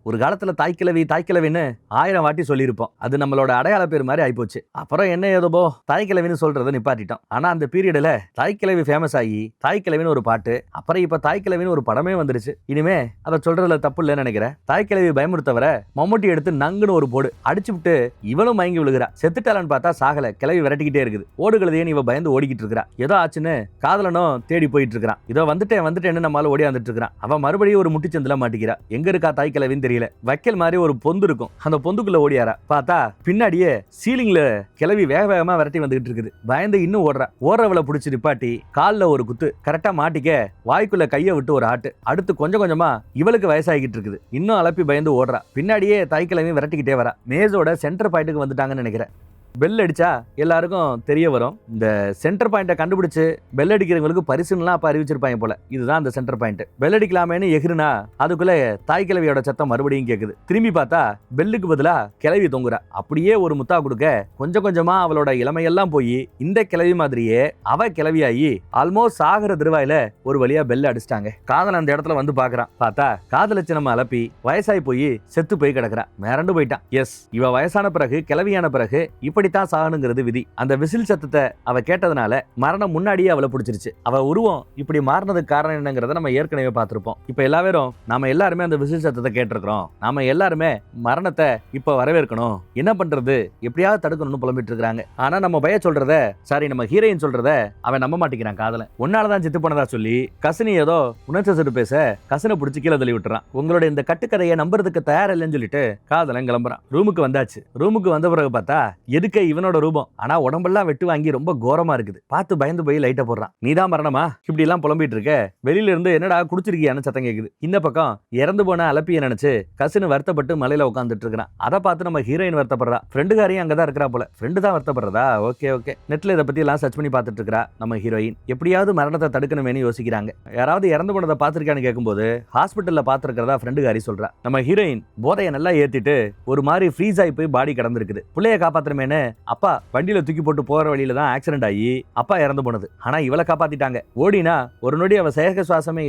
ஒரு காலத்துல தாய்க்கிழவின்னு 1000 வாட்டி சொல்லியிருப்போம். அது நம்மளோட அடையாள பேர் மாதிரி ஆயிப்போச்சு. அப்புறம் என்ன ஏதோ தாய்க்கிழவின்னு சொல்றதை நிப்பாட்டிட்டோம். ஆனா அந்த பீரியட்ல தாய்க்கிழவி ஃபேமஸ் ஆகி தாய்க்கிழவின்னு ஒரு பாட்டு, அப்புறம் இப்ப தாய்க்கிழவின்னு ஒரு படமே வந்துருச்சு. இனிமே அதை சொல்றதுல தப்பு இல்லைன்னு நினைக்கிறேன். தாய்க்கிழவி பயமுறுத்தவரை மம்முட்டி எடுத்து நங்குன்னு ஒரு போடு அடிச்சு விட்டு இவளும் மயங்கி விழுகிறா. செத்துட்டாலன்னு பார்த்தா சாகல, கிளவி விரட்டிக்கிட்டே இருக்குது. ஓடுகளதையே இவ பயந்து ஓடிக்கிட்டு இருக்கிறா. ஏதோ ஆச்சுன்னு காதலனும் தேடி போயிட்டு இருக்கிறான். இதோ வந்துட்டேன்னு நம்மளால ஓடி வந்துட்டு இருக்கிறான். அவன் மறுபடியும் ஒரு முட்டிச்சந்தில மாட்டிக்கிறா. எங்க இருக்கா தாய்க்கிழவின்னு தெரியல. வைக்கல் மாதிரி ஒரு பொந்து இருக்கும், அந்த பொந்துக்குள்ள ஓடியாரா. பார்த்தா பின்னாடியே சீலிங்ல கிளவி வேகமா விரட்டி வந்துகிட்டு இருக்குது. பயந்து இன்னும் ஓடுறவளை பிடிச்சி நிப்பாட்டி கால்ல ஒரு குத்து கரெக்டா மாட்டிக்க வாய்க்குள்ள கைய விட்டு ஒரு ஆட்டு. அடுத்து கொஞ்சம் கொஞ்சமா இவளுக்கு வயசாகிட்டு இருக்குது. இன்னும் அலப்பி பயந்து ஓடுறா. பின்னாடியே தாய்க்கிழவி விரட்டிக்கிட்டே வரா. மேஸோட சென்டர் பாயிண்ட்டுக்கு வந்துட்டாங்கன்னு நினைக்கிறேன். பெல் அடிச்சா எல்லாருக்கும் தெரிய வரும். இந்த சென்டர் பாயிண்ட்டை கண்டுபிடிச்சு பெல் அடிக்கிறவங்களுக்கு பரிசுலாம் அப்ப அறிவிச்சிருப்பாங்க போல. இதுதான் அந்த சென்டர் பாயிண்ட். பெல் அடிக்கலாமேன்னு எகிருனா அதுக்குள்ள தாய் கிழவியோட சத்தம் மறுபடியும் கேக்குது. திரும்பி பார்த்தா பெல்லுக்கு பதிலா கிளவி தொங்குறா. அப்படியே ஒரு முத்தா கொடுக்க கொஞ்சம் கொஞ்சமா அவளோட இளமையெல்லாம் போய் இந்த கிளவி மாதிரியே அவ கிளவியாகி ஆல்மோஸ்ட் சாகர திருவாயில ஒரு வழியா பெல் அடிச்சிட்டாங்க. காதல் அந்த இடத்துல வந்து பாக்குறான். பார்த்தா காதலிச்சு நம்ம அலப்பி வயசாய் போய் செத்து போய் கிடக்குறா. மிரண்டு போயிட்டான். எஸ், இவ வயசான பிறகு கிளவியான பிறகு இப்படி தான் சாகணுங்கிறது விதி. அந்த விசில் சத்தத்தை அவ கேட்டதுனால மரணம் முன்னாடியே அவளை பிடிச்சிருச்சு. அவ உருவம் இப்படி மாறினதுக்கு காரணம் என்னங்கிறத நம்ம ஏற்கனவே பார்த்திருப்போம். இப்ப எல்லாரும் நாம எல்லாருமே அந்த விசில் சத்தத்தை கேட்டிருக்கிறோம். நாம எல்லாருமே மரணத்தை இப்ப வரவேற்கணும், என்ன பண்றது, எப்படியாவது தடுக்கணும்னு புலம்பிட்டு இருக்காங்க. ஆனா நம்ம பய சொல்றத, சாரி நம்ம ஹீரோயின் சொல்றத அவன் நம்ப மாட்டேங்கிறான். காதலன் ஒன்னாலதான் செத்து போனதா சொல்லி கசினி ஏதோ உணர்ச்சி பேச கசினை பிடிச்சி கீழே தள்ளி விட்டுறான். உங்களோட இந்த கட்டுக்கதையை நம்புறதுக்கு தயார் இல்லைன்னு சொல்லிட்டு காதலன் கிளம்புறான். ரூமுக்கு வந்தாச்சு. ரூமுக்கு வந்த பிறகு பார்த்தா எதுக்கு இவனோட ரூபம், ஆனா உடம்பெல்லாம் வெட்டு வாங்கி ரொம்ப கோரமா இருக்குது. பார்த்து பயந்து போய் லைட்டை போடுறான். நீதான் மரணமா இப்படி எல்லாம் புலம்பிட்டு இருக்க, வெளியில இருந்து என்னடா குடிச்சிருக்கியான்னு சத்தம் கேக்குது. இந்த பக்கம் இறந்து போன அலப்பிய நினைச்சு கசினு வருத்தப்பட்டு மலையில உட்காந்துட்டு இருக்கான். அதை பார்த்து நம்ம ஹீரோயின் வருத்தப்படுறா. ஃப்ரெண்டுகாரியும் அங்கதான் இருக்கிறா போல. ஃப்ரெண்டு தான் வருத்தப்படுறதா? ஓகே. நெட்ல இதை பத்தி எல்லாம் சர்ச் பண்ணி பார்த்துட்டு இருக்கா நம்ம ஹீரோயின். எப்படியாவது மரணத்தை தடுக்கணுமேனு யோசிக்கிறாங்க. யாராவது இறந்து போனதை பார்த்திருக்கான்னு கேட்கும்போது ஹாஸ்பிட்டல்ல பார்த்திருக்கிறதா ஃப்ரெண்டுகாரி சொல்றா. நம்ம ஹீரோயின் போதையை நல்லா ஏத்திட்டு ஒரு மாதிரி ஃப்ரீஸ் ஆகி போய் பாடி கடந்திருக்குது. பிள்ளைய காப்பாத்துறமேனு அப்பா வண்டியில தூக்கி போட்டு போற வழியில தான் ஆக்சிடென்ட் ஆகி அப்பா இறந்து போனது. ஆனா இவளை காப்பாத்திட்டாங்க. ஓடினா ஒரு நொடி அவ செயற்கை சுவாசமே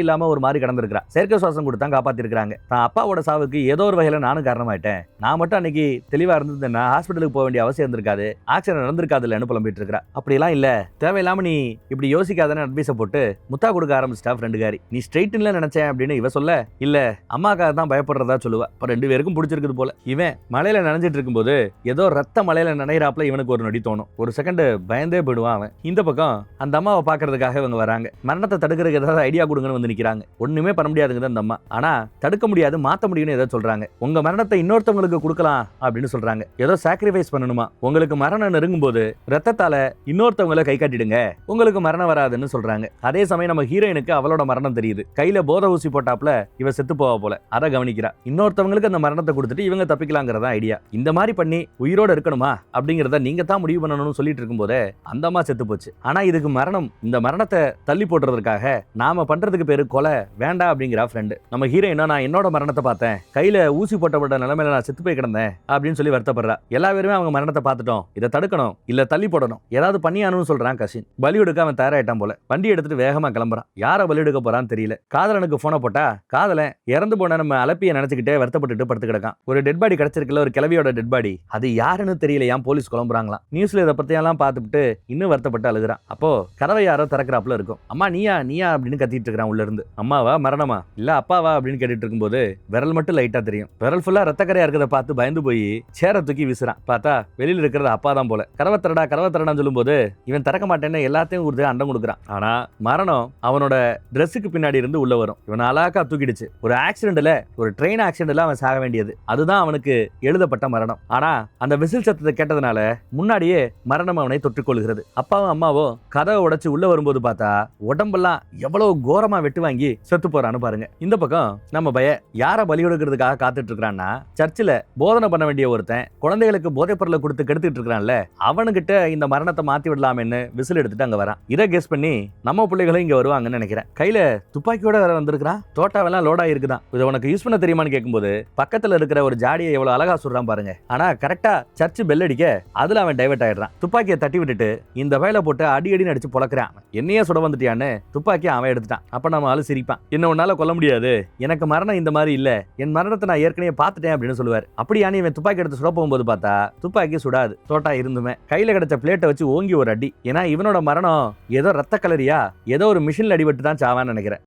இல்லாம ஒரு மாதிரி கடந்திருக்கிறா. செயற்கை சுவாசம் கொடுத்தா காப்பாத்திருக்காங்க. தான் அப்பாவோட சாவுக்கு ஏதோ ஒரு வகையில நானும் காரணமாயிட்டேன். நான் மட்டும் அன்னைக்கு தெளிவா இருந்ததுன்னா ஹாஸ்பிட்டலுக்கு போக வேண்டிய அவசியம் இருந்திருக்காது, ஆக்சிடென்ட் நடந்திருக்காது இல்லைன்னு புலம்பிட்டு இருக்கா. அப்படிலாம் இல்ல, தேவையில்லாம நீ இப்படி யோசிக்காதன்னு அட்வைஸை போட்டு முத்தா கொடுக்க ஆரம்பிச்சிட்டா ஃப்ரெண்டுகாரி. நீ ஸ்ட்ரெயிட்ல நினைச்சேன் அப்படின்னு இவ சொல்ல, இல்ல அம்மாக்காக தான் பயப்படுறதா சொல்லுவா. இப்ப 2 பேருக்கும் பிடிச்சிருக்குது போல. இவன் மலையில நனைஞ்சிட்டு இருக்கும்போது ஏதோ ரத்த மலையில நினைறாப்ல இவனுக்கு ஒரு நொடி தோணும். ஒரு செகண்ட் பயந்தே போயிடுவான் அவன். இந்த பக்கம் அந்த அம்மாவை பாக்குறதுக்காக இவங்க வராங்க. மரணத்தை தடுக்கிறதுக்கு ஏதாவது ஐடியா கொடுங்கன்னு வந்து நிக்கிறாங்க. ஒண்ணுமே பண்ண முடியாதுங்க அந்த அம்மா. ஆனா தடுக்க முடியாது, மாத்த முடியும்னு ஏதோ சொல்றாங்க. உங்க மரணத்தை இன்னொருத்தவங்களுக்கு கொடுக்கலாம் அப்படின்னு சொல்றாங்க. ஏதோ சாக்ரிஃபைஸ் பண்ணணுமா. உங்களுக்கு மரணம் நெருங்கும் போது ரத்தத்தால இன்னொருத்தவங்களை கை காட்டிடுங்க, உங்களுக்கு மரணம் வராதுன்னு சொல்றாங்க. அதே சமயம் நம்ம ஹீரோயினுக்கு அவளோட மரணம் தெரியுது. கையில போதை ஊசி போட்டாப்ல இவ செத்து போவா போல. அதை கவனிக்கிறா. இன்னொருத்தவங்களுக்கு அந்த மரணத்தை கொடுத்துட்டு இவங்க தப்பிக்கலாங்கிறதா ஐடியா. இந்த மாதிரி பண்ணி உயிரோட உயிரோட இருக்கணுமா அப்படிங்கறத நீங்க தான் முடிவு பண்ணணும்னு சொல்லிட்டு இருக்கும்போதே அந்த அம்மா செத்து போச்சு. ஆனா இதுக்கு மரணம், இந்த மரணத்தை தள்ளி போடுறதுக்காக நாம பண்றதுக்கு பேரு கொலை வேண்டாம் அப்படிங்கிற ஃப்ரெண்டு. நம்ம ஹீரோயினா நான் என்னோட மரணத்தை பார்த்தேன், கையில ஊசி போட்டப்பட்ட நிலைமையில நான் செத்து போய் கிடந்தேன் அப்படின்னு சொல்லி வருத்தப்படுறா. எல்லா பேருமே அவங்க மரணத்தை பார்த்துட்டோம், இதை தடுக்கணும் இல்ல தள்ளி போடணும், ஏதாவது பண்ணியானு சொல்றான் கசின். பலி எடுக்க அவன் தயாராயிட்டான் போல. வண்டி எடுத்துட்டு வேகமா கிளம்புறான். யார பலி எடுக்க போறான்னு தெரியல. காதலனுக்கு போன போட்டா காதலன் இறந்து போன நம்ம அலப்பிய நினைச்சுக்கிட்டே வருத்தப்பட்டு படுத்து கிடக்கான். ஒரு டெட் பாடி கிடைச்சிருக்கல, ஒரு கிளவியோட டெட் பாடி, அது யாருன்னு தெரியலையா, போலீஸ் குழம்புறாங்களாம். நியூஸ்ல இதை பத்தியெல்லாம் பார்த்துட்டு இன்னும் வருத்தப்பட்டு அழுகுறான். அப்போ கதவை யாரோ திறக்கிறாப்புல இருக்கும். அம்மா நீயா நீயா அப்படின்னு கத்திட்டு இருக்கிறான் உள்ள இருந்து. அம்மாவா மரணமா இல்ல அப்பாவா அப்படின்னு கேட்டுட்டு இருக்கும்போது விரல் மட்டும் லைட்டா தெரியும். விரல் ஃபுல்லா ரத்தக்கரையா இருக்கிறத பார்த்து பயந்து போய் சேர தூக்கி வீசுறான். பார்த்தா வெளியில இருக்கிறது அப்பா தான் போல. கதவை திறடான்னு சொல்லும் போது இவன் திறக்க மாட்டேன்னு எல்லாத்தையும் கொடுத்து அண்டம் கொடுக்குறான். ஆனா மரணம் அவனோட டிரெஸ்ஸுக்கு பின்னாடி இருந்து உள்ள வரும். இவன் அழகா தூக்கிடுச்சு. ஒரு ஆக்சிடென்ட்ல, ஒரு ட்ரெயின் ஆக்சிடென்ட்ல அவன் சாக வேண்டியது. அதுதான் அவனுக்கு எழுதப்பட்ட மரணம். ஆனா அந்த விசில் சத்தத்தை கேட்டதுனால முன்னாடியே மரணம் அவனை தொற்றுக்கொள்கிறது. அப்பாவும் அம்மாவும் கதவை உடைச்சு உள்ள வரும்போது பார்த்தா உடம்பெல்லாம் எவ்வளவு கோரமா வெட்டு வாங்கி செத்து போறான்னு பாருங்க. இந்த பக்கம் நம்ம பய யார பலி கொடுக்கறதுக்காக காத்துட்டு இருக்கிறான்னா, சர்ச்சில் போதனை பண்ண வேண்டிய ஒருத்தன் குழந்தைகளுக்கு போதைப் பொருளை கொடுத்து கெடுத்துட்டு இருக்கிறான்ல, அவனுகிட்ட இந்த மரணத்தை மாத்தி விடலாம்னு விசில் எடுத்துட்டு அங்க வரான். இதை கெஸ் பண்ணி நம்ம பிள்ளைகளும் இங்க வருவாங்கன்னு நினைக்கிறேன். கையில துப்பாக்கியோட வேற வந்திருக்கான். தோட்டாவெல்லாம் லோடா இருக்குதான். இதை உனக்கு யூஸ் பண்ண தெரியுமான்னு கேட்கும்போது பக்கத்துல இருக்கிற ஒரு ஜாடியை எவ்வளவு அழகா சொல்றான் பாருங்க. ஆனா கரெக்டா சர்ச் பெல் அடிக்க அதுல அவன் டைவர்ட் ஆயிடுறான். துப்பாக்கியை தட்டி விட்டுட்டு இந்த வயல போட்டு அடி அடிச்சு பொழக்கிறான். என்னையே சுட வந்துட்டியான்னு துப்பாக்கி அவன் எடுத்துட்டான். அப்ப நம்ம ஆளு சிரிப்பான். என்ன உன்னால கொல்ல முடியாது, எனக்கு மரணம் இந்த மாதிரி இல்ல, என் மரணத்தை நான் ஏற்கனவே பார்த்துட்டேன் அப்படின்னு சொல்லுவார். அப்படியான இவன் துப்பாக்கி எடுத்து சுட போகும்போது பார்த்தா துப்பாக்கி சுடாது. தோட்டா இருந்துமே கையில கிடைச்ச பிளேட்டை வச்சு ஓங்கி ஒரு அடி. ஏன்னா இவனோட மரணம் ஏதோ ரத்த கலரியா ஏதோ ஒரு மிஷின்ல அடிபட்டு தான் சாவான்னு நினைக்கிறேன்.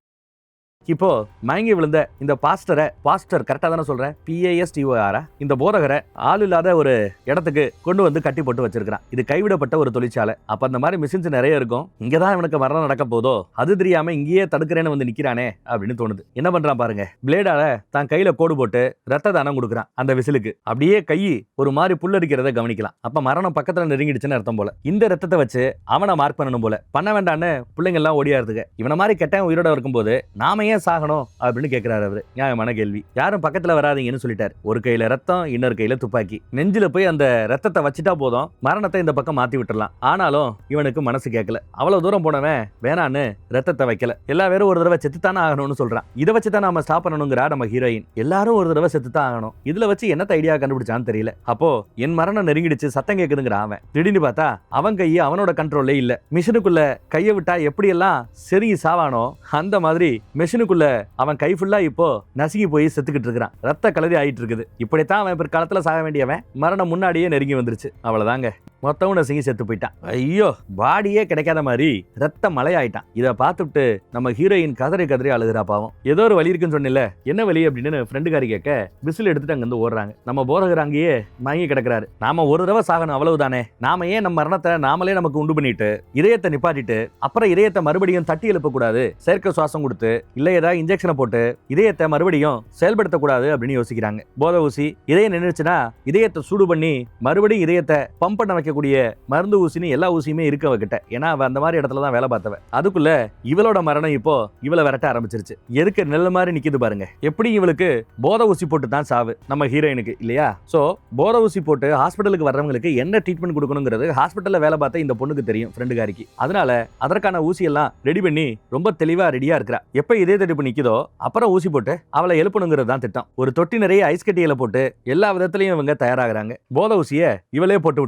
இப்போ மயங்கி விழுந்த இந்த பாஸ்டர் கரெக்டா தானே சொல்றேன், PASTOR, இந்த போதகரை ஆள் இல்லாத ஒரு இடத்துக்கு கொண்டு வந்து கட்டி போட்டு வச்சிருக்கான். இது கைவிடப்பட்ட ஒரு தொழிற்சாலை. அப்ப அந்த மாதிரி மிஷின்ஸ் நிறைய இருக்கும். இங்கதான் இவனுக்கு மரணம் நடக்க போதோ அது தெரியாம இங்கேயே தடுக்கிறேன்னு வந்து நிக்கிறானே அப்படின்னு தோணுது. என்ன பண்றான் பாருங்க, பிளேடால தான் கையில கோடு போட்டு ரத்த தானம் கொடுக்குறான் அந்த விசிலுக்கு. அப்படியே கை ஒரு மாதிரி புல்லரிக்கிறத கவனிக்கலாம். அப்ப மரணம் பக்கத்துல நெருங்கிடுச்சுன்னு அர்த்தம் போல. இந்த ரத்தத்தை வச்சு அவனை மார்க் பண்ணணும் போல. பண்ண வேண்டான்னு பிள்ளைங்க எல்லாம் ஓடியாருதுங்க. இவனை மாதிரி கெட்ட உயிரோட இருக்கும்போது நாம சாகணும் அப்படின்னு கேட்கிறாரு அவரு. நியாயமான கேள்வி. யாரும் பக்கத்துல வராதீங்கன்னு சொல்லிட்டாரு. ஒரு கையில ரத்தம், இன்னொரு கையில துப்பாக்கி. நெஞ்சில போய் அந்த ரத்தத்தை வச்சுட்டா போதும், மரணத்தை இந்த பக்கம் மாத்தி விட்டுறலாம். ஆனாலும் இவனுக்கு மனசு கேட்கல. அவ்வளவு தூரம் போனவன் வேணான்னு ரத்தத்தை வைக்கல. எல்லா பேரும் ஒரு தடவை செத்துத்தானே ஆகணும்னு சொல்றான். இதை வச்சுதான் நாம ஸ்டாப் பண்ணணுங்கிறா நம்ம ஹீரோயின். எல்லாரும் ஒரு தடவை செத்துத்தான் ஆகணும். இதுல வச்சு என்னத்த ஐடியா கண்டுபிடிச்சான்னு தெரியல. அப்போ என் மரணம் நெருங்கிடுச்சு சத்தம் கேட்குதுங்கிற அவன் திடீர்னு பார்த்தா அவன் கையை அவனோட கண்ட்ரோல்லே இல்ல. மிஷினுக்குள்ள கையை விட்டா எப்படி எல்லாம் செருகி சாவானோ அந்த மாதிரி மிஷினுக்குள்ள அவன் கை ஃபுல்லா இப்போ நசுங்கி போய் செத்துக்கிட்டு இருக்கிறான். ரத்த கலரி ஆயிட்டு இருக்குது. இப்படித்தான் அவன் பிற்காலத்துல சாக வேண்டியவன் மரணம் முன்னாடியே நெருங்கி வந்துருச்சு. அவ்வளவுதாங்க, மொத்தமும் நசுங்கி செத்து போயிட்டான். ஐயோ, பாடியே கிடைக்காத மாதிரி ரத்த மலை ஆயிட்டான். இதை பார்த்துட்டு நம்ம ஹீரோயின் கதறி அழுகிறா. பாவம், ஏதோ ஒரு வலி இருக்குன்னு சொன்னில, என்ன வலி அப்படின்னு ஃப்ரெண்டுக்காரி கேட்க விசில் எடுத்துட்டு அங்கிருந்து ஓடுறாங்க. நம்ம போதகர் அங்கேயே மயங்கி கிடக்குறாரு. நாம ஒரு தடவை சாகணும் அவ்வளவுதானே, நாம ஏன் நம்ம மரணத்தை நாமளே நமக்கு உண்டு பண்ணிட்டு இதயத்தை நிப்பாட்டிட்டு அப்புறம் இதயத்தை மறுபடியும் தட்டி எழுப்ப கூடாது, செயற்கை சுவாசம் கொடுத்து இல்ல ஏதாவது இன்ஜெக்ஷனை போட்டு இதயத்தை மறுபடியும் செயல்படுத்தக்கூடாது அப்படின்னு யோசிக்கிறாங்க. போதை ஊசி இதயம் நின்றுச்சுன்னா இதயத்தை சூடு பண்ணி மறுபடியும் இதயத்தை பம்ப் பண்ண வைக்கக்கூடிய மருந்து ஊசின்னு எல்லா ஊசியுமே இருக்க வைக்கிட்ட. ஏன்னா அவ அந்த மாதிரி இடத்துல தான் வேலை பார்த்தவ. அதுக்குள்ள இவளோட மரணம் இப்போ இவளை விரட்ட ஆரம்பிச்சிருச்சு. எதுக்கு நெல்ல மாதிரி நிக்குது பாருங்க. எப்படி இவளுக்கு போதை ஊசி போட்டு தான் சாவு நம்ம ஹீரோயினுக்கு இல்லையா? சோ போதை ஊசி போட்டு ஹாஸ்பிட்டலுக்கு வர்றவங்களுக்கு என்ன ட்ரீட்மெண்ட் கொடுக்கணுங்கிறது ஹாஸ்பிட்டல்ல வேலை பார்த்த இந்த பொண்ணுக்கு தெரியும், ஃப்ரெண்டுகாரிக்கு. அதனால அதற்கான ஊசி எல்லாம் ரெடி பண்ணி ரொம்ப தெளிவா ரெடியா இருக்கிறா. எப்ப இதே தடுப்பு நிக்குதோ அப்புறம் ஊசி போட்டு அவளை எழுப்பணுங்கிறது தான் திட்டம். ஒரு தொட்டி நிறைய ஐஸ் கட்டியில போட்டு எல்லா விதத்திலையும் இவங்க தயாராகிறாங்க. போதை ஊசிய இவளே போட்டு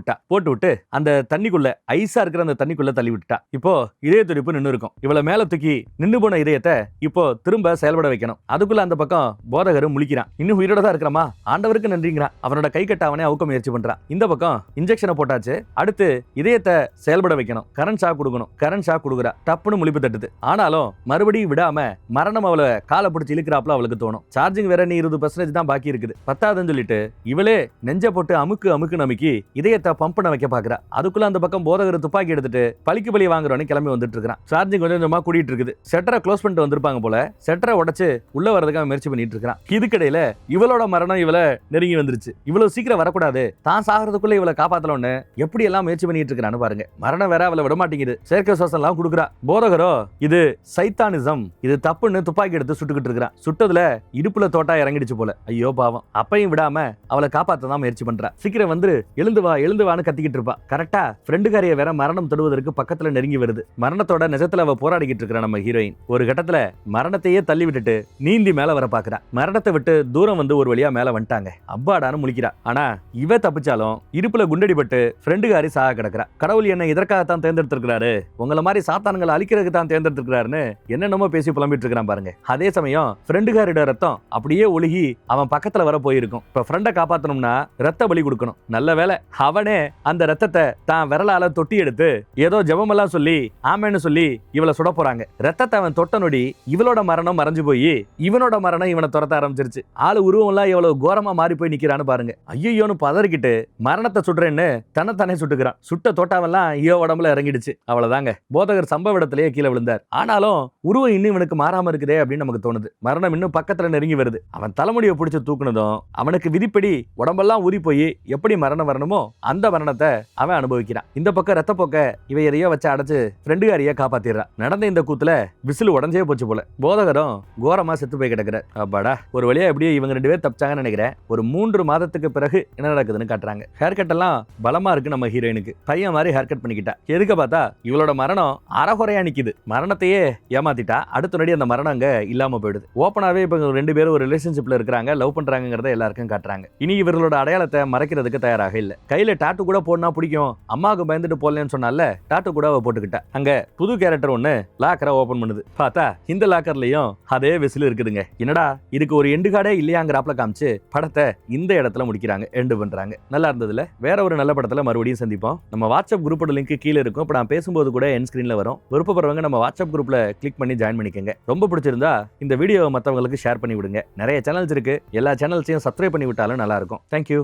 விட்டு அந்த தண்ணிக்குள்ள ஐஸா இருக்கிற அந்த தண்ணிக்குள்ள தள்ளி விட்டுட்டா. இப்போ இதய துடிப்பு நின்று இருக்கும். இவளை மேல தூக்கி நின்று போன இதயத்தை இப்போ திரும்ப செயல்பட வைக்கணும். அதுக்குள்ள அந்த பக்கம் போதகரும் முழிக்கிறான். இன்னும் உயிரோட தான் இருக்கிறாமா, ஆண்டவருக்கு நன்றிங்கிறான். அவனோட கை கட்ட அவனே அவுக்க முயற்சி பண்றான். இந்த பக்கம் இன்ஜெக்ஷனை போட்டாச்சு, அடுத்து இதயத்தை செயல்பட வைக்கணும். கரண்ட் ஷாக் கொடுக்கணும். கரண்ட் ஷாக் கொடுக்குறா. டப்புன்னு முழிப்பு தட்டுது. ஆனாலும் மறுபடியும் விடாம மரணம் அவளை காலை பிடிச்சி இழுக்கிறாப்ல அவளுக்கு தோணும். சார்ஜிங் வேற நீ 20% தான் பாக்கி இருக்குது. 10ன்னு சொல்லிட்டு இவளே நெஞ்ச போட்டு அமுக்கு நமக்கி இதயத்தை பம்ப் பண்ண வைக்க பாக்குறா. அதுக்குள்ள அந்த பக்கம் போதகர் துப்பாக்கி எடுத்துட்டு பலிக்கு பலி வாங்குறோன்னு கிளம்பி வந்துட்டு இருக்கான். சார்ஜிங் கொஞ்சம் கொஞ்சமா கூட்டிட்டு இருக்குது. செட்டரை க்ளோஸ் பண்ணிட்டு வந்திருப்பாங்க போல. செட்டரை உடைச்சு உள்ள வரதுக்காக முயற்சி பண்ணிட்டு இருக்கான். இதுக்கிடையில இவளோட மரணம் இவளை நெருங்கி வந்துருச்சு. இவ்வளவு சீக்கிரம் வரக்கூடாது, தான் சாகிறதுக்குள்ள இவளை காப்பாத்தலோன்னு எப்படி எல்லாம் முயற்சி பண்ணிட்டு இருக்கான்னு பாருங்க. மரணம் வேற அவளை விட மாட்டேங்குது. செயற்கை சுவாசம் எல்லாம் கொடுக்குறா. போதகரோ இது சைத்தானிசம், இது தப்பு டப்புன்னு துப்பாக்கி எடுத்து சுட்டுக்கிட்டு இருக்கிறான். சுட்டதுல இடுப்புல தோட்டா இறங்கிடுச்சு போல. ஐயோ பாவம். அப்பையும் விடாம அவளை காப்பாத்த தான் முயற்சி பண்றா. சீக்கிரம் வந்து எழுந்து வான்னு கத்திக்கிட்டு இருப்பா. கரெக்டா ஃப்ரெண்டுக்காரிய வேற மரணம் தொடுவதற்கு பக்கத்துல நெருங்கி வருது. மரணத்தோட நிஜத்துல அவ போராடிக்கிட்டு இருக்கிற நம்ம ஹீரோயின் ஒரு கட்டத்துல மரணத்தையே தள்ளி விட்டுட்டு நீந்தி மேல வர பாக்குறா. மரணத்தை விட்டு தூரம் வந்து ஒரு வழியா மேல வந்துட்டாங்க. அப்பாடான்னு முழிக்கிறா. ஆனா இவ தப்பிச்சாலும் இடுப்புல குண்டடிபட்டு ஃப்ரெண்டுக்காரி சாக கிடக்குறா. கடவுள் என்ன இதற்காகத்தான் தேர்ந்தெடுத்திருக்கிறாரு, உங்களை மாதிரி சாத்தான்களை அழிக்கிறதுக்கு தான் தேர்ந்தெடுத்திருக்கிறாருன்னு என்னென்னமோ பேசி புலம்பிட்டு இருக்கிறான் பாருங்க. அதே சமயம் ஃப்ரெண்டுக்காரியோட ரத்தம் அப்படியே ஒழுகி அவன் பக்கத்துல வர போயிருக்கும். இப்ப ஃப்ரெண்டை காப்பாத்தணும்னா ரத்த பலி கொடுக்கணும். நல்ல வேலை அவனே அந்த ரத்தத்தை தான் விரலால தொட்டி எடுத்து ஏதோ ஜெபமெல்லாம் சொல்லி ஆமேன்னு சொல்லி இவளை சுட போறாங்க. ரத்தத்தை அவன் தொட்ட நொடி இவளோட மரணம் மறைஞ்சு போய் இவனோட மரணம் இவனை துரத்த ஆரம்பிச்சிருச்சு. ஆளு உருவம் எல்லாம் எவ்வளவு கோரமா மாறி போய் நிக்கிறான்னு பாருங்க. ஐயோன்னு பதறிக்கிட்டு மரணத்தை சுடுறேன்னு தன்னைத்தானே சுட்டுக்கிறான். சுட்ட தோட்டாவெல்லாம் ஐயோ உடம்புல இறங்கிடுச்சு. அவ்வளவுதாங்க. போதகர் சம்பவ இடத்திலேயே கீழே விழுந்தார். ஆனாலும் உருவம் இன்னும் இவனுக்கு மாறாம இருக்குதே அப்படின்னு நமக்கு தோணுது. மரணம் இன்னும் பக்கத்துல நெருங்கி வருது. அவன் தலைமுடியை பிடிச்சு தூக்குனதும் அவனுக்கு விதிப்படி உடம்பெல்லாம் ஊறி போய் எப்படி மரணம் வரணுமோ அந்த மரணத்தை அவன் அனுபவிக்கிறான். இந்த பக்கம் ரத்த போக்க இவ எதையோ வச்சு அடைச்சு ஃப்ரெண்டுகாரிய காப்பாத்திடுறான். நடந்த இந்த கூத்துல விசில் உடஞ்சே போச்சு போல. போதகரும் கோரமா செத்து போய் கிடக்குறார். அப்பாடா ஒரு வழியா எப்படியோ இவங்க 2 பேர் தப்பிச்சாங்கன்னு நினைக்கிறேன். ஒரு 3 மாதத்துக்கு பிறகு என்ன நடக்குதுன்னு காட்டுறாங்க. ஹேர் கட் எல்லாம் பலமா இருக்கு நம்ம ஹீரோயினுக்கு. பையன் மாதிரி ஹேர் கட் பண்ணிக்கிட்டா. எதுக்க பார்த்தா இவளோட மரணம் அறகுறையா நிக்குது. மரணத்தையே ஏமாத்திட்டா. அடுத்த நடி அந்த மரணம் அங்க இல்லாம போயிடுது. ஓப்பனாவே இப்ப 2 பேரும் ஒரு ரிலேஷன்ஷிப்ல இருக்காங்க, லவ் பண்றாங்கிறத எல்லாருக்கும் காட்டுறாங்க. இனி இவர்களோட அடையாளத்தை மறைக்கிறதுக்கு தயாராக இல்ல. கையில டாட்டு கூட போடனா பிடிக்கும், அம்மாவுக்கு பயந்துட்டு போடலன்னு சொன்னால டாட்டு கூட போட்டுக்கிட்டா. அங்க புது கேரக்டர் ஒண்ணு லாக்கரை ஓபன் பண்ணுது. பார்த்தா இந்த லாக்கர்லயும் அதே விசில் இருக்குதுங்க. என்னடா இதுக்கு ஒரு எண்டு கார்டே இல்லையாங்கிறாப்ல காமிச்சு படத்தை இந்த இடத்துல முடிக்கிறாங்க, எண்டு பண்றாங்க. நல்லா இருந்ததுல. வேற ஒரு நல்ல படத்துல மறுபடியும் சந்திப்போம். நம்ம வாட்ஸ்அப் குரூப்போட லிங்க் கீழே இருக்கும். இப்ப நான் பேசும்போது கூட என் ஸ்கிரீன்ல வரும். விருப்பப்படுறவங்க நம்ம வாட்ஸ்அப் குரூப்ல கிளிக் பண்ணி ஜாயின் பண்ணிக்கங்க. ரொம்ப பிடிச்சிருந்தா இந்த வீடியோவை மற்றவங்களுக்கு ஷேர் பண்ணி விடுங்க. நிறைய சேனல்ஸ் இருக்கு, எல்லா சேனல்ஸையும் சப்ஸ்கிரைப் பண்ணி விட்டாலும் நல்லா இருக்கும். தேங்க்யூ.